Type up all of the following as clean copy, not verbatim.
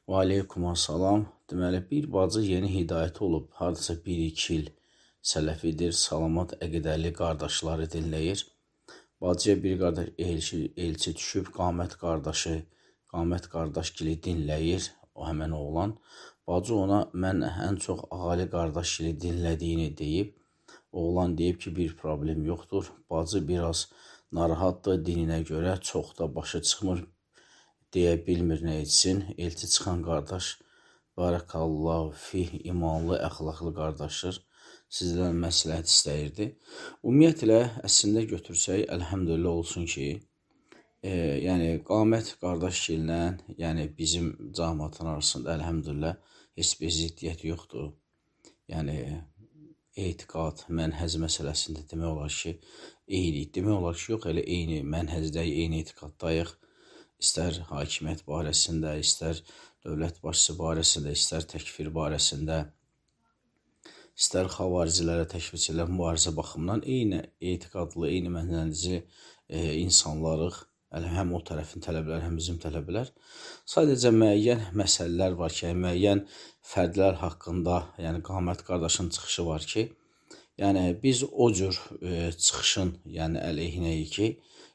Və aleykum assalam. Deməli, bir bacı yeni hidayət olub, hardasa 1-2 il sələfidir, salamat əqidəli qardaşları dinləyir. Bacıya bir qardaş elçi düşüb, qamət qardaşgili dinləyir, o həmən oğlan. Bacı ona, mən ən çox ağali qardaşgili dinlədiyini deyib. Oğlan deyib ki, bir problem yoxdur. Bacı biraz narahatdır, dininə görə çox da başa çıxmır, deyə bilmir nə etsin. Elçi çıxan qardaş, barakallahu fih, imanlı, əxlaqlı qardaşdır. Sizdən məsləhət istəyirdi. Ümumiyyətlə, əslində götürsək, əlhəmdülillah olsun ki, yəni qamət qardaşgillə, yəni bizim cəmaatın arasında əlhəmdülillah heç bir ziddiyyət yoxdur. Yəni etiqad, mənhəz məsələsində demək olar ki, eyni. Demək olar ki, yox, elə eyni mənhəzdəyik, eyni etiqaddayıq. İstər hakimiyyət barəsində, istər dövlət başçısı barəsində, istər təkfir barəsində, istər xavaricilərə təkfirçilər mübarizə baxımından eyni etiqadlı, eyni mənhəci insanlarıq. Həm o tərəfin tələbələr, həm bizim tələbələr. Sadəcə müəyyən məsələlər var ki, müəyyən fərdlər haqqında, yəni qamət qardaşın çıxışı var ki, yəni biz o cür çıxışın yəni əleyhinəyik ki,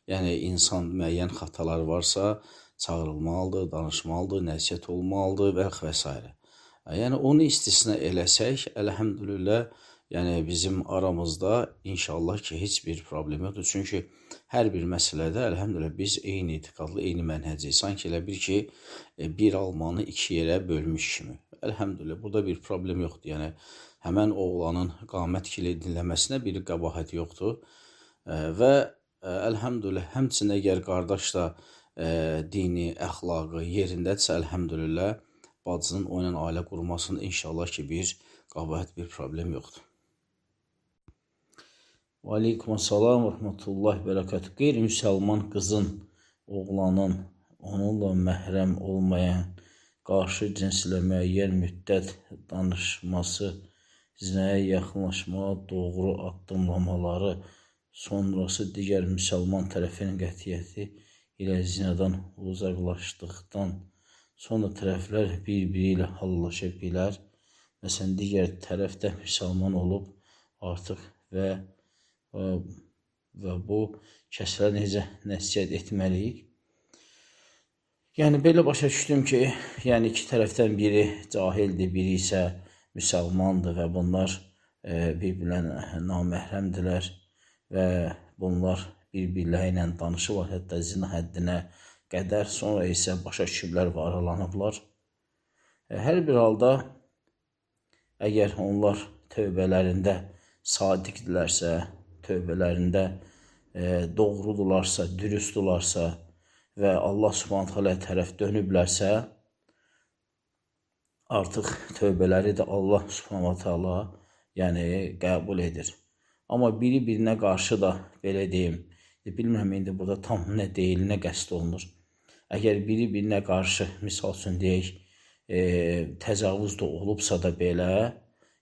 yəni insan müəyyən xatalar varsa çağırılmalıdır, danışmalıdır, nəsihət olmalıdır və s. Yəni onu istisna eləsək, əlhəmdülillah, yəni bizim aramızda inşallah ki, heç bir problem yoxdur. Çünki hər bir məsələdə əlhəmdülillah biz eyni etiqadlı, eyni mənhəcik. Sanki elə bir ki, bir almanı iki yerə bölmüş kimi. Əlhəmdülillah, burada bir problem yoxdur. Yəni həmən oğlanın qamət kili dinləməsinə bir qəbahət yoxdur. Və əlhəmdülillah, həmçinin əgər qardaş da dini, əxlaqı yerindədirsə, əlhəmdülillah, bacının o ilə ailə qurmasında inşallah ki, bir qəbahət, bir problem yoxdur. Və aleykum assalam və rəhmətullahi bərəkət. Qeyri-müsəlman qızın, oğlanın, onunla məhrəm olmayan, qarşı cinslə müəyyən müddət danışması, zinaya yaxınlaşmağa doğru addımlamaları, sonrası digər müsəlman tərəfinin qətiyyəti ilə zinadan uzaqlaşdıqdan sonra tərəflər bir-biri ilə hallaşa bilər. Məsələn, digər tərəf də müsəlman olub artıq və bu kəslərə necə nəsihət etməliyik? Yəni, belə başa düşdüm ki, yəni iki tərəfdən biri cahildir, biri isə müsəlmandır və bunlar bir-birlərinə naməhrəmdirlər və bunlar bir-birləri ilə danışırlar, hətta zina həddinə qədər, sonra isə başa düşüblər və aralanıblar. Hər bir halda, əgər onlar tövbələrində sadiqdirlərsə, tövbələrində doğrudurlarsa, dürüstdürlarsa və Allah Subhanahu taala tərəf dönüblərsə, artıq tövbələri də Allah Subhanahu taala yəni qəbul edir. Amma biri-birinə qarşı da, belə deyim, bilmirəm, indi burada tam nə deyilinə qəsd olunur. Əgər biri-birinə qarşı, misal üçün deyək, təcavüz də olubsa da belə,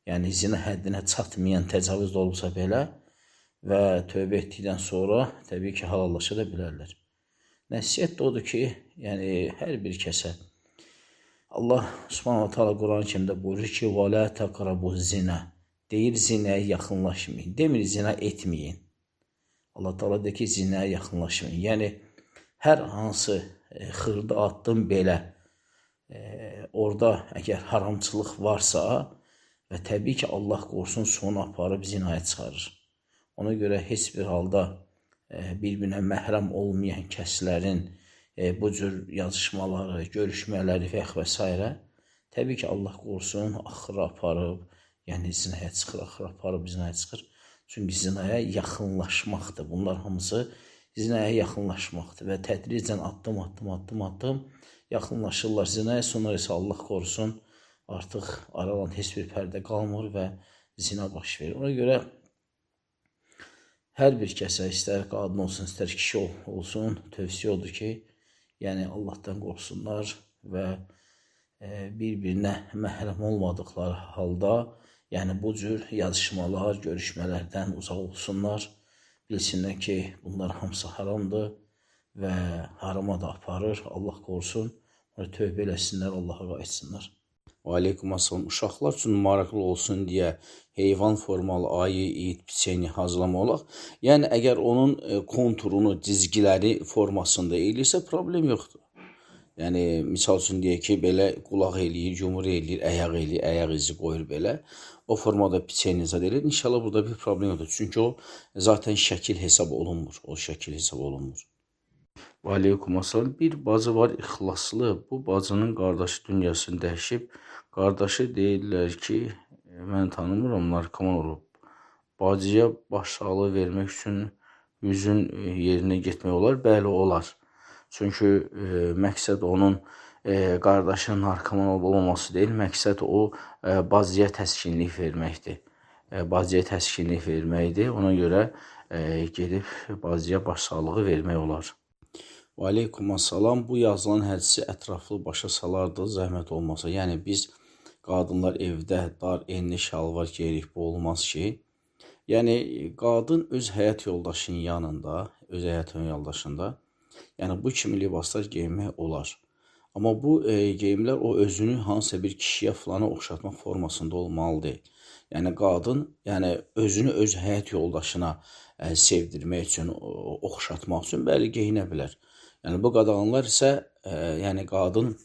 yəni zina həddinə çatmayan təcavüz də olubsa belə və tövbə etdikdən sonra təbii ki, halallaşa da bilərlər. Nəsihət də odur ki, yəni hər bir kəsə Allah Subhanahu taala Quran-ı Kərimdə buyurur ki, "Və la taqrabu zina", deyir zinaya yaxınlaşmayın, demir zina etməyin. Allah taala deyir ki, zinaya yaxınlaşmayın. Yəni hər hansı xırda addım belə orada əgər haramçılıq varsa və təbii ki, Allah qorusun sonu aparıb zinaya çıxarır. Ona görə heç bir halda bir-birinə məhrəm olmayan kəslərin bu cür yazışmaları, görüşmələri və s. təbii ki, Allah qorusun axıra aparıb, yəni zinaya çıxır, axıra aparıb zinaya çıxır. Çünki zinaya yaxınlaşmaqdır. Bunlar hamısı zinaya yaxınlaşmaqdır və tədricən addım yaxınlaşırlar zinaya, sonra isə Allah qorusun artıq aralan heç bir pərdə qalmır və zina baş verir. Ona görə hər bir kəsə, istər qadın olsun, istər kişi olsun, tövsiyə odur ki, yəni Allahdan qorxsunlar və bir-birinə məhrəm olmadıqları halda, yəni bu cür yazışmalar, görüşmələrdən uzaq olsunlar. Bilsinlər ki, bunlar hamısı haramdır və harama da aparır. Allah qorusun. Və tövbə eləsinlər, Allaha qayıtsınlar. Və aleykum assalam. Uşaqlar üçün maraqlı olsun deyə heyvan formalı ayı, it, piçeni hazırlamaq olar. Yəni əgər onun konturunu, cizgiləri formasında eləyirsə problem yoxdur. Yəni misal üçün deyək ki, belə qulaq eləyir, yumru eləyir, ayaq izi qoyur belə. O formada piçeni zad eləyir. İnşallah burada bir problem yoxdur. Çünki o zaten şəkil hesab olunmur. O şəkil hesab olunmur. Və aleykum assalam. Bir bacı var ixlaslı. Bu bacının qardaşı dünyasını dəyişib. Qardaşı deyirlər ki, mən tanımıram, narkoman olub. Bacıya başsağlığı vermək üçün yüzün yerinə getmək olar. Bəli, olar. Çünki məqsəd onun qardaşının narkoman olmaması deyil. Məqsəd o bacıya təskinlik verməkdir. Bacıya təskinlik verməkdir. Ona görə gedib bacıya başsağlığı vermək olar. Və aleykum assalam. Bu yazılan hədisi ətraflı başa salardı, zəhmət olmasa. Yəni biz qadınlar evdə dar enli şalvar geyirik, bu olmaz ki. Yəni qadın öz həyat yoldaşının yanında, öz həyat yoldaşında, yəni bu kimi libaslar geyinmək olar. Amma bu geyimlər o özünü hansısa bir kişiyə filana oxşatmaq formasında olmalıdır. Yəni qadın, yəni özünü öz həyat yoldaşına sevdirmək üçün, oxşatmaq üçün bəli geyinə bilər. Yəni bu qadınlar isə, yəni qadın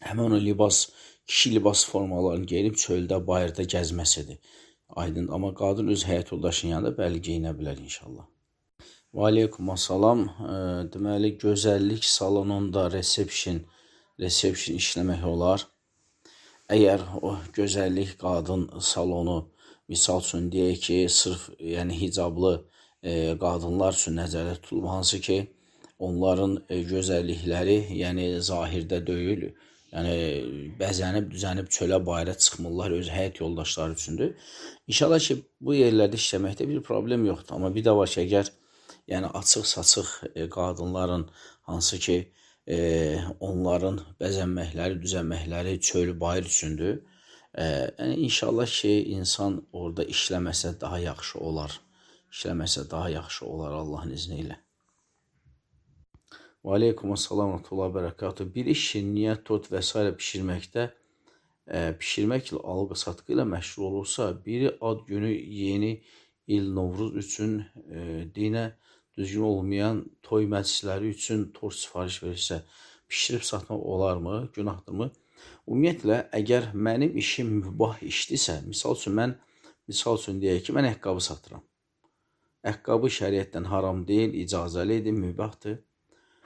həmin o libas, kişi libas formalarını geyinib çöldə, bayırda gəzməsidir. Aydın, amma qadın öz həyat yoldaşının yanında bəli geyinə bilər inşallah. Və aleykum assalam. Deməli, gözəllik salonunda resepsiyon işləmək olar. Əgər o gözəllik qadın salonu, misal üçün deyək ki, sırf yəni hicablı qadınlar üçün nəzərdə tutulur, hansı ki, onların gözəllikləri yəni zahirdə deyil, yəni bəzənib, düzənib çölə bayıra çıxmırlar, öz həyat yoldaşları üçündür. İnşallah ki, bu yerlərdə işləməkdə bir problem yoxdur. Amma bir də var ki, əgər yəni açıq-saçıq qadınların, hansı ki, onların bəzənməkləri, düzənməkləri çölü bayır üçündür. Yəni inşallah ki, insan orada işləməsə daha yaxşı olar. İşləməsə daha yaxşı olar Allahın izni ilə. Və aleykum assalam və rahmetullah bərəkatuhu. Bir iş şirniyyət, tort və s. pişirməklə alqı-satqı ilə məşğul olursa, biri ad günü, yeni il, Novruz üçün dinə düzgün olmayan toy məclisləri üçün tort sifariş verirsə, pişirib satmaq olarmı, günahdırmı? Ümumiyyətlə, əgər mənim işim mübah işdirsə, misal üçün deyək ki, mən əqqabı satıram. Əqqabı şəriətdən haram deyil, icazəlidir, mübahdır.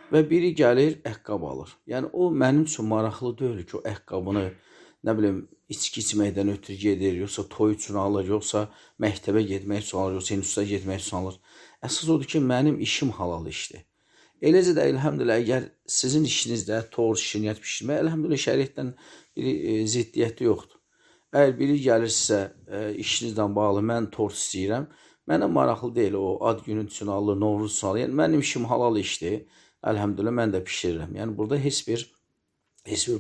Və biri gəlir, əqqab alır. Yəni, o mənim üçün maraqlı deyil ki, o əqqabını, nə bilim, içki içməkdən ötürü gedir, yoxsa toy üçün alır, yoxsa məktəbə getmək üçün alır, yoxsa instituta getmək üçün alır. Əsas odur ki, mənim işim halal işdir. Eləcə də, elhamdülillah, əgər sizin işinizdə tort, şirniyyat pişirmək, elhamdülillah, şəriətdən bir ziddiyyəti yoxdur. Əgər biri gəlir sizə işinizlə bağlı, mən tort istəyirəm, mənə maraqlı deyil, o ad günü üçün alır, Novruz üçün alır. Yəni, mənim işim halal işdir. Əlhəmdülillah, mən də pişirirəm. Yəni, burada heç bir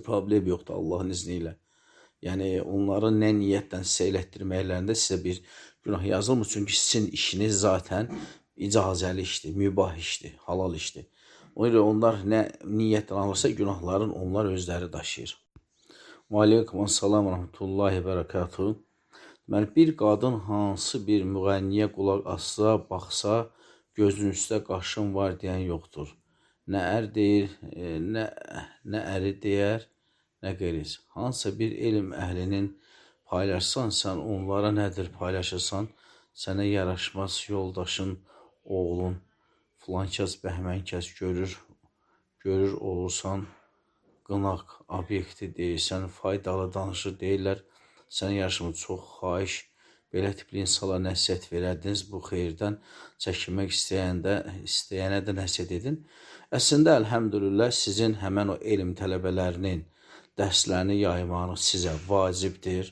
problem yoxdur Allahın izni ilə. Yəni, onların nə niyyətdən sizə elətdirməklərində sizə bir günah yazılmır. Çünki sizin işiniz zaten icazəli işdir, mübah işdir, halal işdir. Ona görə onlar nə niyyətdən alırsa, günahların onlar özləri daşıyır. Və aleykum assalam və rahmetullahi bərəkatuhu. Deməli, bir qadın hansı bir müğənniyə qulaq assa, baxsa, gözünün üstə qaşın var deyən yoxdur. Nə ər deyir, nə əri deyər, nə qeyris. Hansısa bir elm əhlinin paylaşsan, sən onlara nədir paylaşırsan, sənə yaraşmaz yoldaşın, oğlun, filan kəs, bəhmən kəs görür olursan, qınaq, obyekti deyirsən, faydalı danışır deyirlər, sənə yaraşmaz, çox xahiş, belə tipli insanlara nəsiyyət verədiniz, bu xeyirdən çəkinmək istəyənə də nəsiyyət edin. Əslində, əlhəmdülillah, sizin həmən o elm tələbələrinin dərslərini yaymağınız sizə vacibdir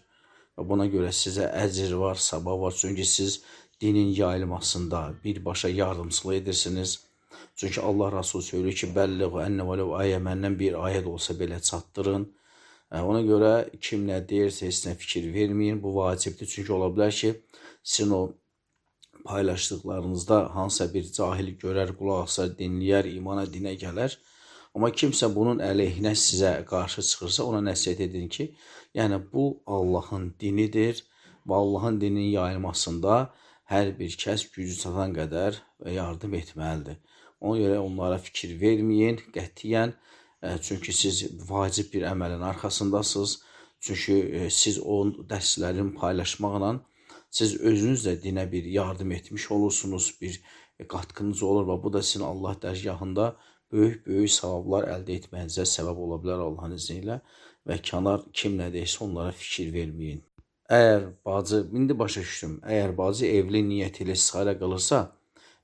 və buna görə sizə əcr var, savab var. Çünki siz dinin yayılmasında birbaşa yardımçılıq edirsiniz. Çünki Allah Rasulü söylüyor ki, bəlliğu ənə vələv ayə, məndən bir ayət olsa belə çatdırın. Ona görə kim nə deyirsə, heç nə fikir verməyin, bu vacibdir. Çünki ola bilər ki, sizin o paylaşdıqlarınızda hansısa bir cahil görər, qulaq asar, dinləyər, imana, dinə gələr. Amma kimsə bunun əleyhinə sizə qarşı çıxırsa, ona nəsihət edin ki, yəni bu Allahın dinidir və Allahın dininin yayılmasında hər bir kəs gücü çatan qədər yardım etməlidir. Ona görə onlara fikir verməyin qətiyyən. Çünki siz vacib bir əməlin arxasındasınız. Çünki siz o dərslərin paylaşmaqla siz özünüz də dinə bir yardım etmiş olursunuz, bir qatqınız olur və bu da sizin Allah dərgahında böyük savablar əldə etməyinizə səbəb ola bilər Allahın izni ilə və kənar kim nə deyirsə onlara fikir verməyin. Əgər bacı, indi başa düşdüm, əgər bacı evli niyyət ilə istisxarə qılırsa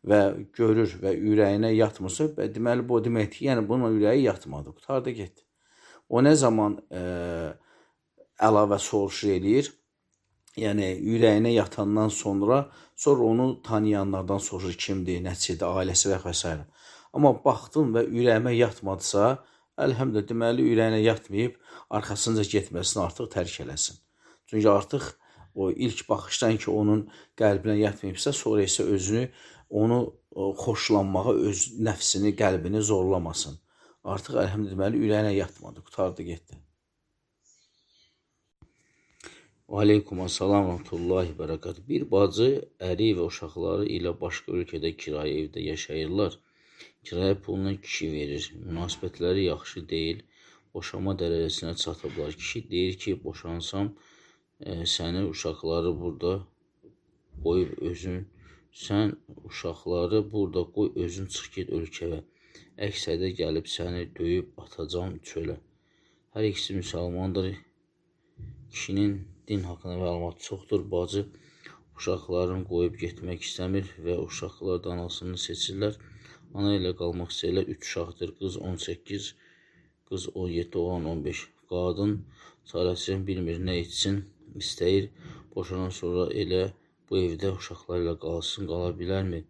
və görür və ürəyinə yatmırsa, deməli bu deməkdir ki, yəni bunun ürəyi yatmadı, qutardı getdi. O nə zaman əlavə soruşu eləyir? Yəni ürəyinə yatandan sonra onu tanıyanlardan soruşur kimdir, nəçidir, ailəsi və s. Amma baxdın və ürəyimə yatmadısa, əlhəmdülillah, deməli ürəyinə yatmayıb, arxasınca getməsini artıq tərk eləsin. Çünki artıq o ilk baxışdan ki, onun qəlbinə yatmayıbsa, sonra isə özünü, onu xoşlanmağa, öz nəfsini, qəlbini zorlamasın. Artıq əlhəmdülillah, deməli ürəyinə yatmadı, qutardı getdi. Aleykümselam rahmetullahi bərəkət. Bir bacı əri və uşaqları ilə başqa ölkədə kirayə evdə yaşayırlar. Kirayə pulunu kişi verir. Münasibətləri yaxşı deyil. Boşanma dərəcəsinə çatıblar. Kişi deyir ki, boşansam səni uşaqları burada qoyub özün çıx get ölkəvə. Əks halda gəlib səni döyüb atacam çölə. Hər ikisi müsəlmandır. Kişinin din haqqında məlumatı çoxdur. Bacı uşaqlarını qoyub getmək istəmir və uşaqlar da anasını seçirlər. Ana ilə qalmaq istəyirlər. 3 uşaqdır. Qız 18, qız 17, oğlan 15. Qadın çarəsini bilmir, nə etsin, istəyir. Boşanan sonra elə bu evdə uşaqlar ilə qalsın, qala bilərmi?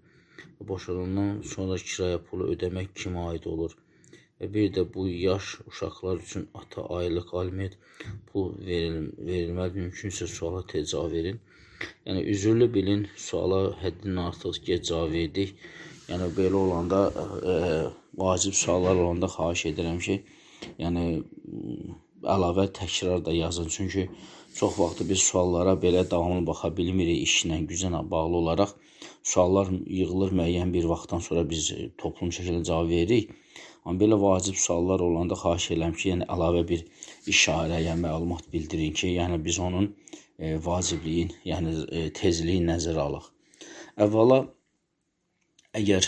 Boşanandan sonra kirayə pulu ödəmək kimə aid olur? Və bir də bu yaş uşaqlar üçün ata aylıq aliment pul verilməli, mümkünsə suala tez cavab verin. Yəni, üzürlü bilin, suala həddindən artıq gec cavab verdik. Yəni, belə olanda, vacib suallar olanda xahiş edirəm ki, yəni, əlavə təkrar da yazın. Çünki çox vaxtı biz suallara belə davamlı baxa bilmirik, işlə, güclə bağlı olaraq. Suallar yığılır müəyyən bir vaxtdan sonra biz toplum şəkildə cavab veririk. Amma belə vacib suallar olanda xahiş edirəm ki, yəni əlavə bir işarə, yəni məlumat bildirin ki, yəni biz onun vacibliyin, yəni tezliyi nəzərə alaq. Əvvəla, əgər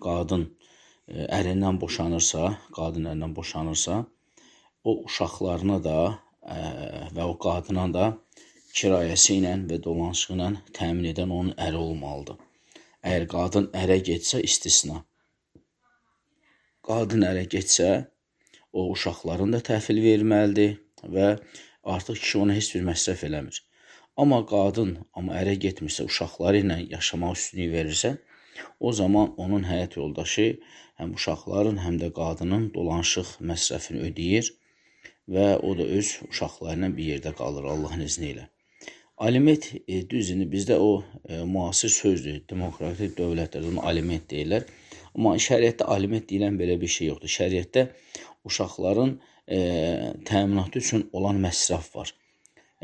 qadın ərindən boşanırsa, o uşaqlarına da və o qadına da kirayəsi ilə və dolanışı ilə təmin edən onun əri olmalıdır. Əgər qadın ərə getsə, istisna. Qadın ərə getsə, o uşaqların da təhvil verməlidir və artıq kişi ona heç bir məsrəf eləmir. Amma qadın ərə getmirsə, uşaqları ilə yaşamaq üstünlüyü verirsə, o zaman onun həyat yoldaşı həm uşaqların, həm də qadının dolanışıq məsrəfini ödəyir və o da öz uşaqları ilə bir yerdə qalır Allahın izni ilə. Aliment, düzünü bizdə o müasir sözdür, demokratik dövlətlərdə onu aliment deyirlər. Amma şəriətdə aliment deyilən belə bir şey yoxdur. Şəriətdə uşaqların təminatı üçün olan məsraf var.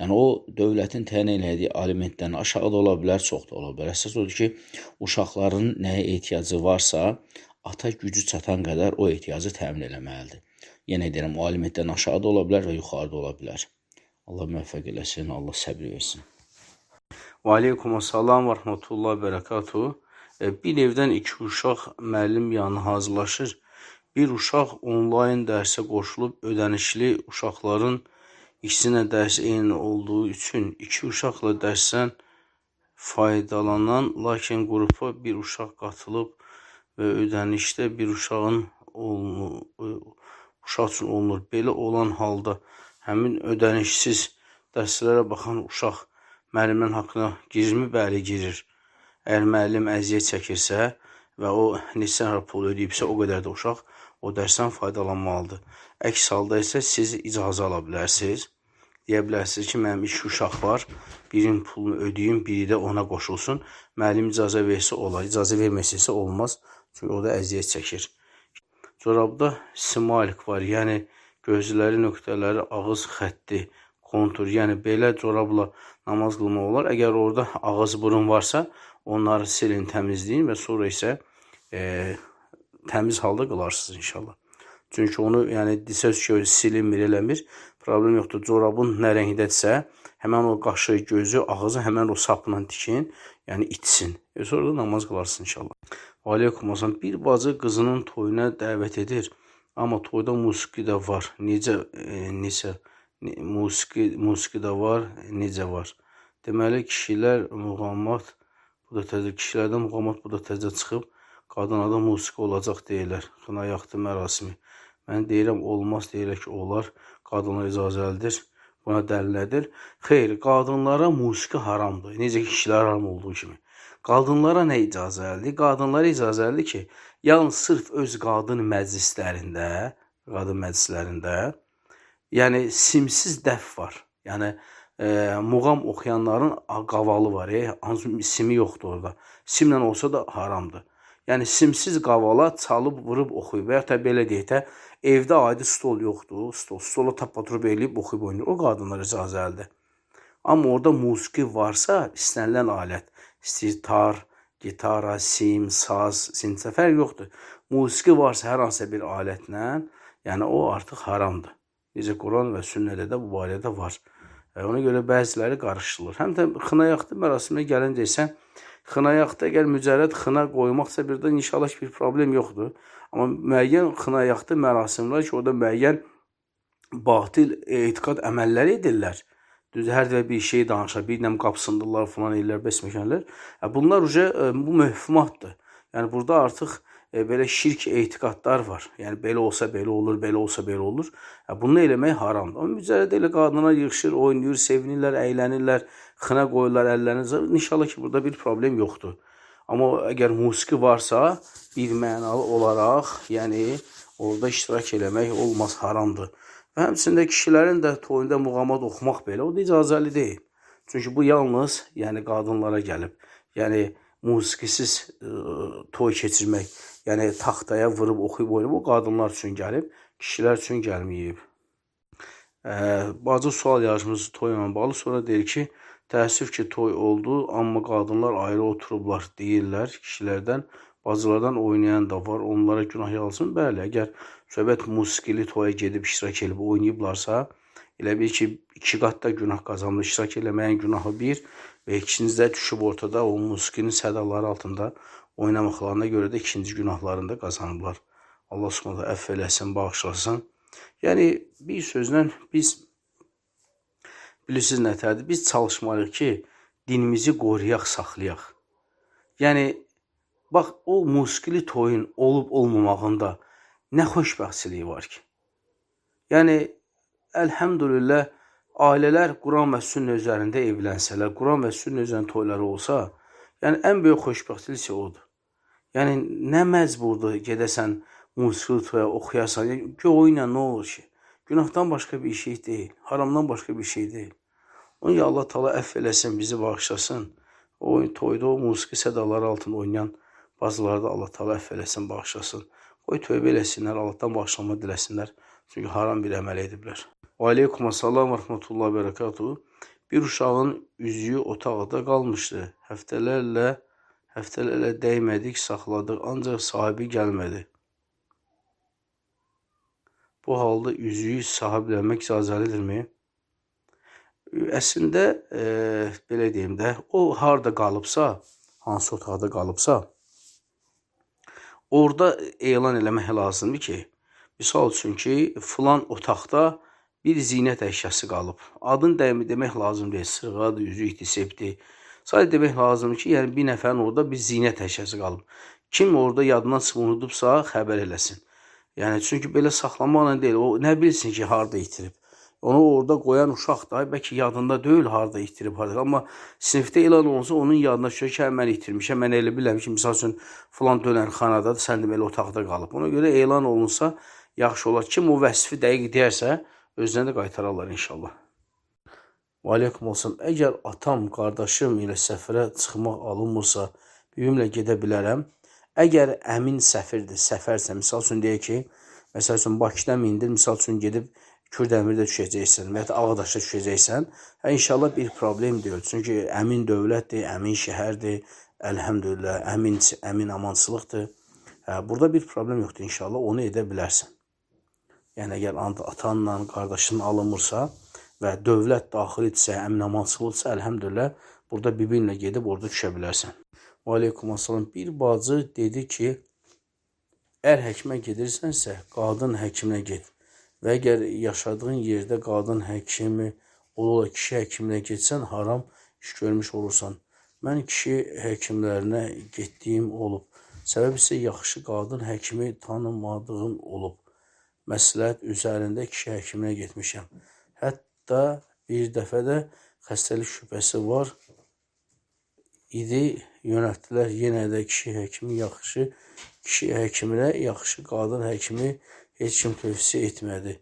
Yəni, o dövlətin təyin elədiyi alimentdən aşağı da ola bilər, çox da ola bilər. Əsas odur ki, uşaqların nəyə ehtiyacı varsa, ata gücü çatan qədər o ehtiyacı təmin eləməlidir. Yenə deyirəm, o alimentdən aşağı da ola bilər və yuxarı da ola bilər. Allah müvəffəq eləsin, Allah səbir versin. Və aleykumselam və rahmetullahi bərəkatuhu. Bir evdən 2 uşaq müəllim yanına hazırlaşır. Bir uşaq onlayn dərsə qoşulub ödənişli uşaqların ikisinin dərs eyni olduğu üçün 2 uşaqla dərsdən faydalanan, lakin qrupa bir uşaq qatılıb və ödənişdə bir uşaq üçün olunur. Belə olan halda həmin ödənişsiz dərslərə baxan uşaq müəllimin haqqına girirmi? Bəli, girir. Əgər müəllim əziyyət çəkirsə və o neçə pul ödəyibsə, o qədər də uşaq o dərsdən faydalanmalıdır. Əks halda isə siz icazə ala bilərsiniz. Deyə bilərsiniz ki, mənim 2 uşaq var, birinin pulunu ödəyim, biri də ona qoşulsun. Müəllim icazə versə olar, icazə verməsə isə olmaz. Çünki o da əziyyət çəkir. Corabda smalik var, yəni gözləri, nöqtələri, ağız xətti, kontur. Yəni belə corabla namaz qılmaq olar. Əgər orada ağız, burun varsa, onları silin, təmizləyin və sonra isə təmiz halda qılarsınız inşallah. Çünki onu yəni disə silinmir, eləmir. Problem yoxdur. Corabın nə rəngdədirsə, həmən o qaşı, gözü, ağzı həmən o sapla tikin, yəni itsin. Sonra da namaz qılarsın inşallah. Aleykum assalam. Bir bacı qızının toyuna dəvət edir. Amma toyda musiqi də var. Necə musiqi də var, necə var? Deməli, kişilər muğamat, bu da təzə, kişilərdən muğamat bu da təzə çıxıb, qadına da musiqi olacaq deyirlər. Xına yaxtı mərasimi. Mən deyirəm, olmaz, deyirlər ki, olar. Qadına icazəlidir. Buna dəlil nədir? Xeyr, qadınlara musiqi haramdır. Necə ki, kişilər haram olduğu kimi. Qadınlara nə icazəlidir? Qadınlara icazəlidir ki, yalnız sırf öz qadın məclislərində, yəni simsiz dəf var. Yəni muğam oxuyanların qavalı var. Simi yoxdur orada. Simlə olsa da haramdır. Yəni simsiz qavala çalıb, vurub oxuyub və ya da belə deyək də, evdə adi stol yoxdur. Stola tapaturub eləyib, oxuyub oynayır. O qadınlara icazəlidir. Amma orada musiqi varsa, istənilən alət, sitar, gitara, sim, saz, sinsə fərq yoxdur. Musiqi varsa hər hansısa bir alətlə, yəni o artıq haramdır. Necə Quran və sünnədə də bu barədə var. Ona görə bəziləri qarışdırılır. Həm də xınayaxtı mərasiminə gəlincə isə, xınayaxtda əgər mücərrəd xına qoymaqsa birdən inşallah bir problem yoxdur. Amma müəyyən xınayaxtı mərasimlər ki, orada müəyyən batil etiqad əməlləri edirlər. Düz hər də bir şey danışar, bir nəm qapsındırlar falan ellər, bəsməkənlər. Bunlar bu mövhumatdır. Yəni burada artıq belə şirk etiqadlar var. Yəni belə olsa belə olur, belə olsa belə olur. Bunu eləmək haramdır. Amma mücərrəd elə qadına yığışır, oynayır, sevinirlər, əylənirlər, xına qoyurlar əllərini. İnşallah ki, burada bir problem yoxdur. Amma əgər musiqi varsa, bir mənalı olaraq, yəni orada iştirak eləmək olmaz, haramdır. Və həmçində kişilərin də toyunda muğamat oxumaq belə, o da icazəli deyil. Çünki bu yalnız yəni qadınlara gəlib. Yəni musiqisiz toy keçirmək, yəni taxtaya vurub oxuyub oynayıb, o qadınlar üçün gəlib, kişilər üçün gəlməyib. Bacı sual yazmışız toyla bağlı, sonra deyir ki, təəssüf ki, toy oldu, amma qadınlar ayrı oturublar deyirlər kişilərdən. Bacılardan oynayan da var, onlara günah yazılsın. Bəli, əgər söhbət musiqili toya gedib iştirak edib oynayıblarsa, elə bil ki, 2 qat da günah qazanır. İştirak eləməyin günahı 1 və ikincisi də düşüb ortada o musiqinin sədaları altında oynamaqlarına görə də ikinci günahlarını da qazanıblar. Allah Subhanahu əfv eləsin, bağışlasın. Yəni bir sözlə biz bilirsiniz nətərdir? Biz çalışmalıyıq ki, dinimizi qoruyaq, saxlayaq. Yəni bax, o musiqili toyun olub-olmamağında nə xoşbəxtçiliyi var ki? Yəni, əlhəmdülillah, ailələr Quran və sünnə üzərində evlənsələr, Quran və sünnə üzərində toyları olsa, yəni, ən böyük xoşbəxtçilik odur. Yəni, nə məcburdur gedəsən musiqili toya oxuyasan, yəni, oyna nə olur ki? Günahdan başqa bir şey deyil, haramdan başqa bir şey deyil. Onun ya Allah Taala əfv eləsin, bizi bağışlasın. O toyda o musiqi sədaları altında oynayan bazıları da Allah Taala əfv eləsin, bağışlasın. Qoy tövbə eləsinlər, Allahdan bağışlanma diləsinlər. Çünki haram bir əməl ediblər. Aleykum assalam və rəhmətullahi və bərəkatuhu. Bir uşağın üzüyü otaqda qalmışdı. Həftələrlə dəymədik, saxladıq, ancaq sahibi gəlmədi. Bu halda üzüyü sahiblənmək icazəlidirmi? Əslində, belə deyim də, o harada qalıbsa, hansı otaqda qalıbsa, orada elan eləmək lazımdır ki, misal üçün ki, filan otaqda bir zinət əşyası qalıb. Adını demək lazım deyil, sırğadır, üzükdir, sepdir. Sadəcə demək lazımdır ki, yəni bir nəfərin orada bir zinət əşyası qalıb. Kim orada yadından çıxıb unudubsa, xəbər eləsin. Yəni, çünki belə saxlamaqla deyil, o nə bilsin ki, harada itirib. Onu orada qoyan uşaq da, bəlkə yadında deyil, harada itirib, harada. Amma sinifdə elan olunsa, onun yadına düşür ki, mən itirmişəm, mən elə biləm ki, misal üçün, filan dönərxanadadır, sən də belə otaqda qalıb. Ona görə elan olunsa, yaxşı olar. Kim o vəsifi dəqiq deyərsə, özünə də qaytararlar inşallah. Aleykum olsun. Əgər atam, qardaşım ilə səfərə çıxmaq alınmırsa, bibimlə gedə bilərəm. Əgər əmin səfərsə, misal üçün deyək ki, məsəl üçün Bakıdan mindir, misal üçün gedib Kürdəmirdə düşəcəksən və ya Ağdaşda düşəcəksən, inşallah bir problem deyil. Çünki əmin dövlətdir, əmin şəhərdir, əlhəmdülillah, əmin amansılıqdır. Burada bir problem yoxdur inşallah, onu edə bilərsən. Yəni, əgər atanla, qardaşın alınmırsa və dövlət daxilidirsə, əmin amansılıqdırsa, əlhəmdülillah, burada bibinlə gedib orada düşə bilərsən. Və aleykumussalam. Bir bacı dedi ki, ər həkimə gedirsənsə, qadın həkiminə get. Və əgər yaşadığın yerdə qadın həkimi olur, kişi həkiminə getsən, haram iş görmüş olursan. Mən kişi həkimlərinə getdiyim olub. Səbəb isə yaxşı qadın həkimi tanımadığım olub. Məsləhət üzərində kişi həkiminə getmişəm. Hətta bir dəfə də xəstəlik şübhəsi var idi, yönəltdilər yenə də kişi həkimi yaxşı, kişi həkiminə yaxşı qadın həkimi heç kim tövsiyə etmədi.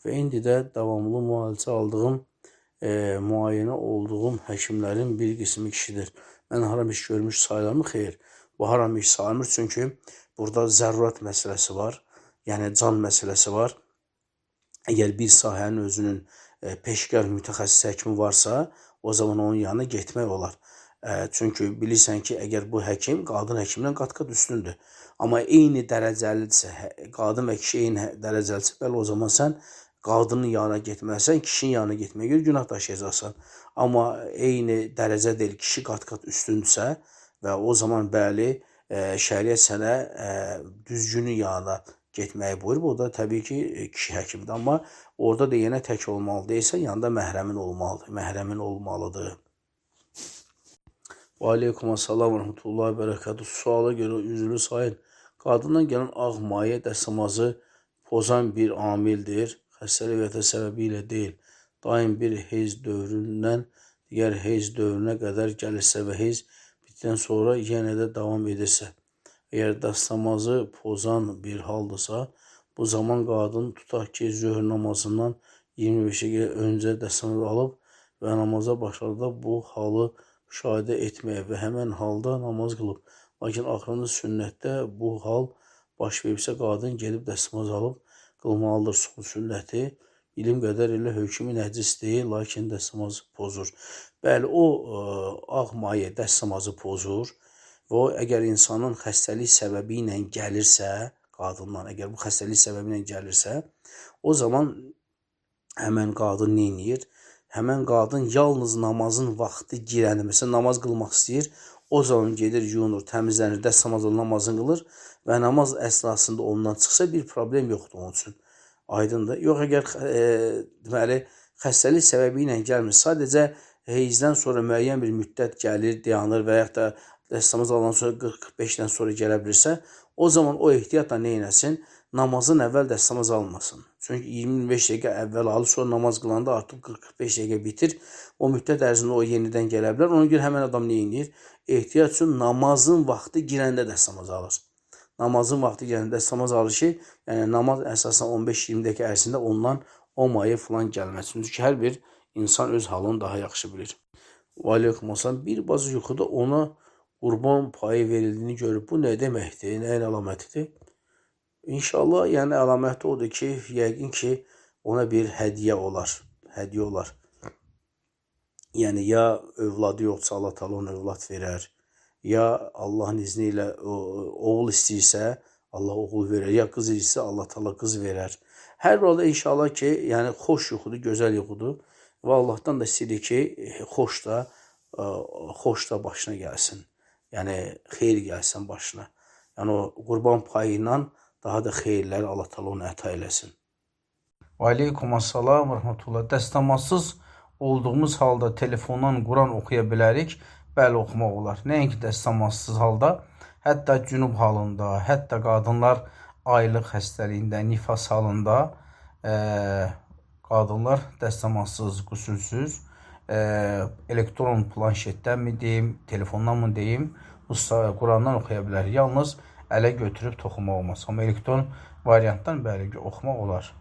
Və indi də davamlı müalicə aldığım, müayinə olduğum həkimlərin bir qismi kişidir. Mən haram iş görmüş sayılarmı? Xeyr. Bu haram iş sayılmır, çünki burada zərurət məsələsi var, yəni can məsələsi var. Əgər bir sahənin özünün peşkar mütəxəssis həkimi varsa, o zaman onun yanına getmək olar. Çünki bilirsən ki, əgər bu həkim qadın həkimdən qat-qat üstündür. Amma eyni dərəcəlidirsə, qadın və kişi eyni dərəcəlidirsə, bəli, o zaman sən qadının yanına getməlisən, kişinin yanına getməyə görə günah daşıyacaqsan. Amma eyni dərəcə deyil, kişi qat-qat üstündürsə və o zaman bəli, şəriət sənə düzgünün yanına getməyi buyurub. O da təbii ki, kişi həkimdir. Amma orada da yenə tək olmalı deyilsən, yanında məhrəmin olmalıdır. Və aleykumussalam və rəhmətullahi və bərəkatuhu. Suala görə üzrlü sayın. Qadından gələn ağ maye dəstəmazı pozan bir amildir. Xəstəlik və səbəbi ilə deyil. Daim bir heyz dövründən digər heyz dövrünə qədər gəlirsə və heyz bitdən sonra yenə də davam edirsə. Əgər dəstəmazı pozan bir haldırsa, bu zaman qadın tutaq ki, zöhr namazından 25 gün öncə dəstəmaz alıb və namaza başladıqda bu halı müşahidə etməyə və həmən halda namaz qılıb. Lakin axırıncı sünnətdə bu hal baş veribsə, qadın gedib dəstəmaz alıb qılmalıdır son sünnəti. İlim qədər ilə hökmü nəcis deyil, lakin dəstəmazı pozur. Bəli, o ağ maye dəstəmazı pozur və o, əgər insanın xəstəlik səbəbi ilə gəlirsə, qadından, əgər bu xəstəlik səbəbi ilə gəlirsə, o zaman həmən qadın nə edir? Həmən qadın yalnız namazın vaxtı girəndə, məsələn, namaz qılmaq istəyir, o zaman gedir, yuyunur, təmizlənir, dəstəmaz alır, namazını qılır və namaz əsnasında ondan çıxsa bir problem yoxdur onun üçün. Aydındır. Yox, əgər deməli, xəstəlik səbəbi ilə gəlmir, sadəcə heyzdən sonra müəyyən bir müddət gəlir, dayanır və yaxud da dəstəmaz alandan sonra 40-45-dən sonra gələ bilirsə, o zaman o ehtiyatla nə etsin? Namazın əvvəl dəstəmaz almasın. Çünki 25 dəqiqə əvvəl alır, sonra namaz qılanda artıq 40-45 dəqiqə bitir. O müddət ərzində o yenidən gələ bilər. Ona görə həmən adam nə edir? Ehtiyat üçün namazın vaxtı girəndə dəstəmaz alır. Namazın vaxtı girəndə dəstəmaz alır ki, yəni namaz əsasən 15-20 dəqiqə ərzində ondan o maye falan gəlməz. Çünki hər bir insan öz halını daha yaxşı bilir. Və aleykumussalam. Bir bacı yuxuda ona qurban payı verildiyini görüb. Bu nə deməkdir? Nəyin əlamətidir? İnşallah, yəni əlaməti odur ki, yəqin ki, ona bir hədiyyə olar. Yəni, ya övladı yoxdursa, Allah Taala ona övlad verər, ya Allahın izni ilə oğul istəyirsə, Allah oğul verər, ya qız istəyirsə, Allah Taala qız verər. Hər bir halda inşallah ki, yəni xoş yuxudur, gözəl yuxudur və Allahdan da istəyir ki, xoş da başına gəlsin. Yəni, xeyir gəlsin başına. Yəni, o qurban payı ilə daha da xeyirləri Allah Taala onu əta eləsin. Və aleykumussalam və rəhmətullah. Dəstəmazsız olduğumuz halda telefondan Quran oxuya bilərik. Bəli, oxumaq olar. Nəinki dəstəmazsız halda, hətta cünub halında, hətta qadınlar aylıq xəstəliyində, nifas halında qadınlar dəstəmazsız, qüsulsüz, elektron planşetdən mi deyim, telefondan mı deyim, Qurandan oxuya bilər. Yalnız ələ götürüb toxumaq olmaz. Amma elektron variantdan bəli oxumaq olar.